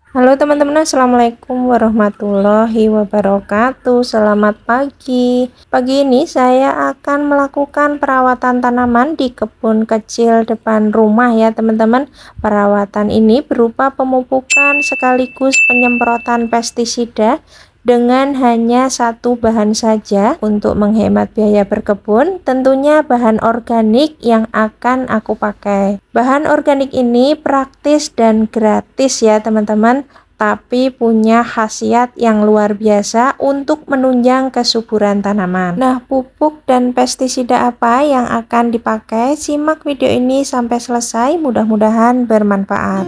Halo teman-teman, assalamualaikum warahmatullahi wabarakatuh. Selamat pagi. Pagi ini saya akan melakukan perawatan tanaman di kebun kecil depan rumah ya teman-teman. Perawatan ini berupa pemupukan sekaligus penyemprotan pestisida dengan hanya satu bahan saja untuk menghemat biaya berkebun. Tentunya bahan organik yang akan aku pakai. Bahan organik ini praktis dan gratis ya teman-teman, tapi punya khasiat yang luar biasa untuk menunjang kesuburan tanaman. Nah, pupuk dan pestisida apa yang akan dipakai? Simak video ini sampai selesai, mudah-mudahan bermanfaat.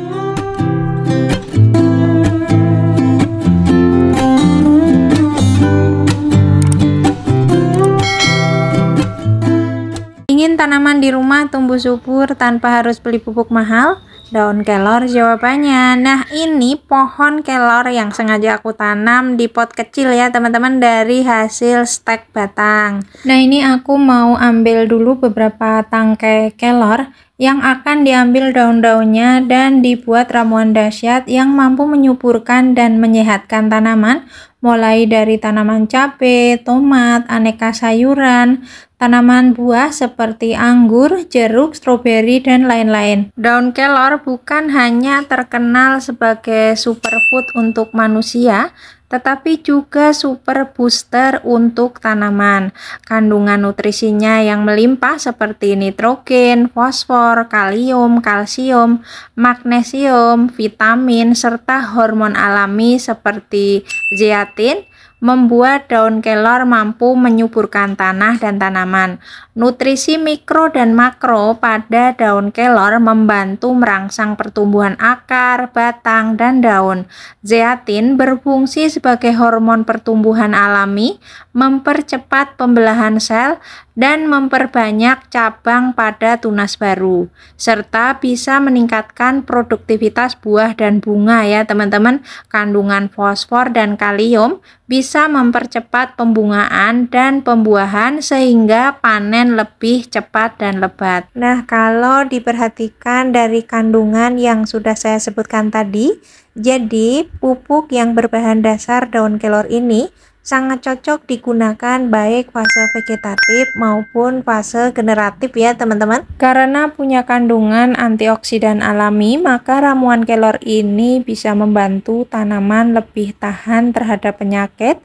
Ingin tanaman di rumah tumbuh subur tanpa harus beli pupuk mahal? Daun kelor jawabannya. Nah, ini pohon kelor yang sengaja aku tanam di pot kecil ya teman-teman, dari hasil stek batang. Nah, ini aku mau ambil dulu beberapa tangkai kelor yang akan diambil daun-daunnya dan dibuat ramuan dahsyat yang mampu menyuburkan dan menyehatkan tanaman, mulai dari tanaman cabai, tomat, aneka sayuran, tanaman buah seperti anggur, jeruk, stroberi, dan lain-lain. Daun kelor bukan hanya terkenal sebagai superfood untuk manusia, tetapi juga super booster untuk tanaman. Kandungan nutrisinya yang melimpah seperti nitrogen, fosfor, kalium, kalsium, magnesium, vitamin, serta hormon alami seperti zeatin membuat daun kelor mampu menyuburkan tanah dan tanaman. Nutrisi mikro dan makro pada daun kelor membantu merangsang pertumbuhan akar, batang, dan daun. Zeatin berfungsi sebagai hormon pertumbuhan alami, mempercepat pembelahan sel, dan memperbanyak cabang pada tunas baru, serta bisa meningkatkan produktivitas buah dan bunga ya teman-teman. Kandungan fosfor dan kalium bisa mempercepat pembungaan dan pembuahan sehingga panen lebih cepat dan lebat. Nah, kalau diperhatikan dari kandungan yang sudah saya sebutkan tadi, jadi pupuk yang berbahan dasar daun kelor ini sangat cocok digunakan baik fase vegetatif maupun fase generatif ya teman-teman. Karena punya kandungan antioksidan alami, maka ramuan kelor ini bisa membantu tanaman lebih tahan terhadap penyakit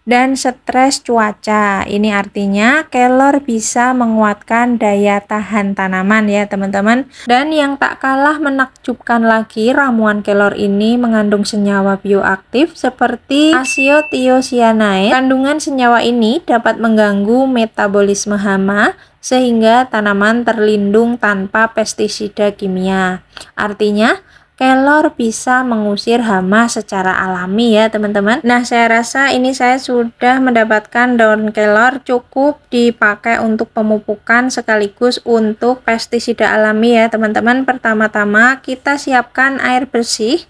dan stres cuaca. Ini artinya kelor bisa menguatkan daya tahan tanaman ya teman-teman. Dan yang tak kalah menakjubkan lagi, ramuan kelor ini mengandung senyawa bioaktif seperti asiothiocyanate. Kandungan senyawa ini dapat mengganggu metabolisme hama sehingga tanaman terlindung tanpa pestisida kimia. Artinya kelor bisa mengusir hama secara alami ya teman-teman. Nah, saya rasa ini saya sudah mendapatkan daun kelor cukup dipakai untuk pemupukan sekaligus untuk pestisida alami ya teman-teman. Pertama-tama kita siapkan air bersih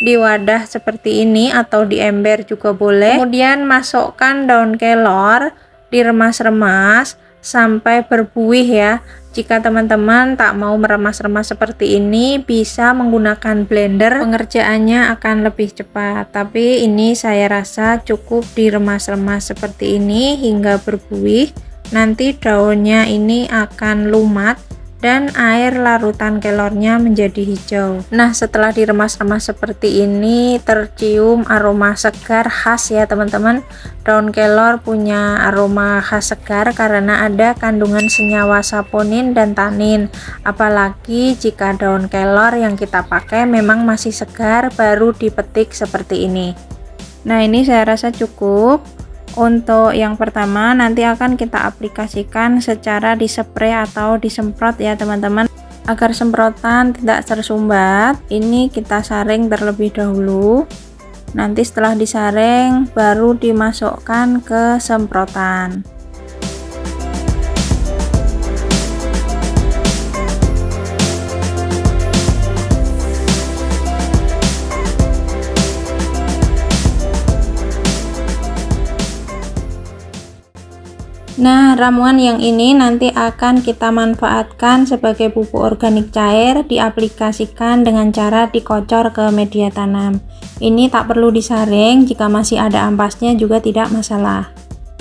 di wadah seperti ini atau di ember juga boleh. Kemudian masukkan daun kelor, diremas-remas sampai berbuih ya. Jika teman-teman tak mau meremas-remas seperti ini, bisa menggunakan blender, pengerjaannya akan lebih cepat. Tapi ini saya rasa cukup diremas-remas seperti ini hingga berbuih. Nanti daunnya ini akan lumat dan air larutan kelornya menjadi hijau. Nah, setelah diremas-remas seperti ini, tercium aroma segar khas ya teman-teman. Daun kelor punya aroma khas segar karena ada kandungan senyawa saponin dan tanin. Apalagi jika daun kelor yang kita pakai memang masih segar baru dipetik seperti ini. Nah, ini saya rasa cukup. Untuk yang pertama nanti akan kita aplikasikan secara dispray atau disemprot ya teman-teman. Agar semprotan tidak tersumbat, ini kita saring terlebih dahulu. Nanti setelah disaring baru dimasukkan ke semprotan. Nah, ramuan yang ini nanti akan kita manfaatkan sebagai pupuk organik cair, diaplikasikan dengan cara dikocor ke media tanam. Ini tak perlu disaring, jika masih ada ampasnya juga tidak masalah.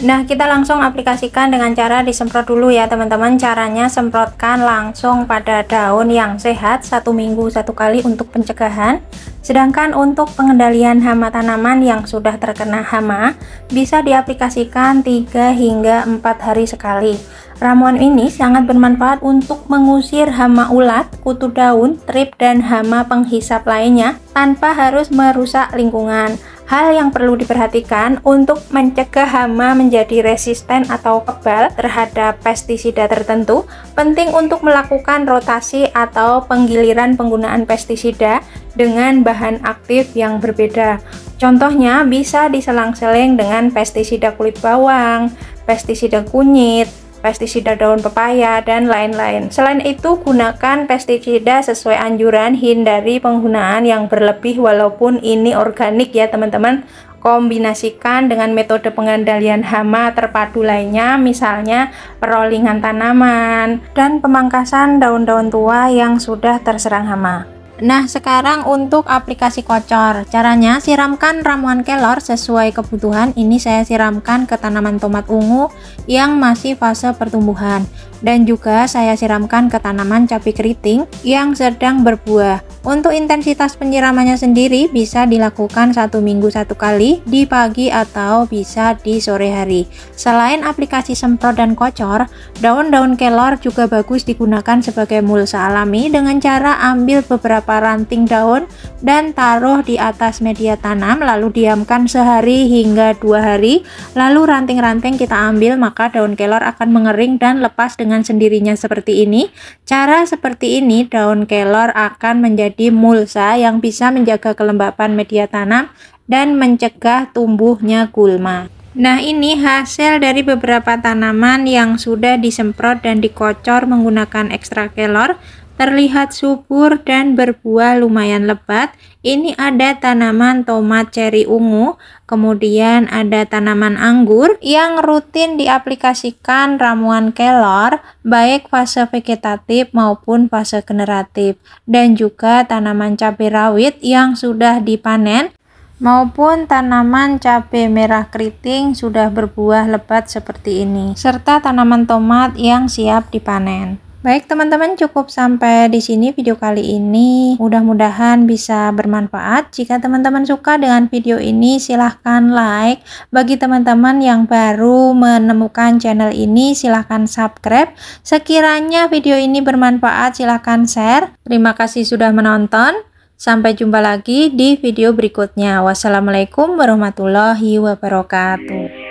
Nah, kita langsung aplikasikan dengan cara disemprot dulu ya teman-teman. Caranya semprotkan langsung pada daun yang sehat 1 minggu 1 kali untuk pencegahan. Sedangkan untuk pengendalian hama tanaman yang sudah terkena hama bisa diaplikasikan 3 hingga 4 hari sekali. Ramuan ini sangat bermanfaat untuk mengusir hama ulat, kutu daun, trip, dan hama penghisap lainnya tanpa harus merusak lingkungan. Hal yang perlu diperhatikan untuk mencegah hama menjadi resisten atau kebal terhadap pestisida tertentu, penting untuk melakukan rotasi atau penggiliran penggunaan pestisida dengan bahan aktif yang berbeda. Contohnya bisa diselang-seling dengan pestisida kulit bawang, pestisida kunyit, pestisida daun pepaya, dan lain-lain. Selain itu, gunakan pestisida sesuai anjuran, hindari penggunaan yang berlebih walaupun ini organik ya teman-teman. Kombinasikan dengan metode pengendalian hama terpadu lainnya, misalnya perollingan tanaman dan pemangkasan daun-daun tua yang sudah terserang hama. Nah, sekarang untuk aplikasi kocor. Caranya, siramkan ramuan kelor sesuai kebutuhan. Ini saya siramkan ke tanaman tomat ungu yang masih fase pertumbuhan. Dan juga saya siramkan ke tanaman cabai keriting yang sedang berbuah. Untuk intensitas penyiramannya sendiri bisa dilakukan 1 minggu 1 kali di pagi atau bisa di sore hari. Selain aplikasi semprot dan kocor, daun-daun kelor juga bagus digunakan sebagai mulsa alami dengan cara ambil beberapa ranting daun dan taruh di atas media tanam, lalu diamkan sehari hingga 2 hari, lalu ranting-ranting kita ambil, maka daun kelor akan mengering dan lepas dengan sendirinya seperti ini. Cara seperti ini daun kelor akan menjadi mulsa yang bisa menjaga kelembapan media tanam dan mencegah tumbuhnya gulma. Nah, ini hasil dari beberapa tanaman yang sudah disemprot dan dikocor menggunakan ekstrak kelor. Terlihat subur dan berbuah lumayan lebat. Ini ada tanaman tomat ceri ungu, kemudian ada tanaman anggur yang rutin diaplikasikan ramuan kelor baik fase vegetatif maupun fase generatif, dan juga tanaman cabai rawit yang sudah dipanen maupun tanaman cabai merah keriting sudah berbuah lebat seperti ini, serta tanaman tomat yang siap dipanen. Baik teman-teman, cukup sampai di sini video kali ini. Mudah-mudahan bisa bermanfaat. Jika teman-teman suka dengan video ini, silahkan like. Bagi teman-teman yang baru menemukan channel ini, silahkan subscribe. Sekiranya video ini bermanfaat, silahkan share. Terima kasih sudah menonton. Sampai jumpa lagi di video berikutnya. Wassalamualaikum warahmatullahi wabarakatuh.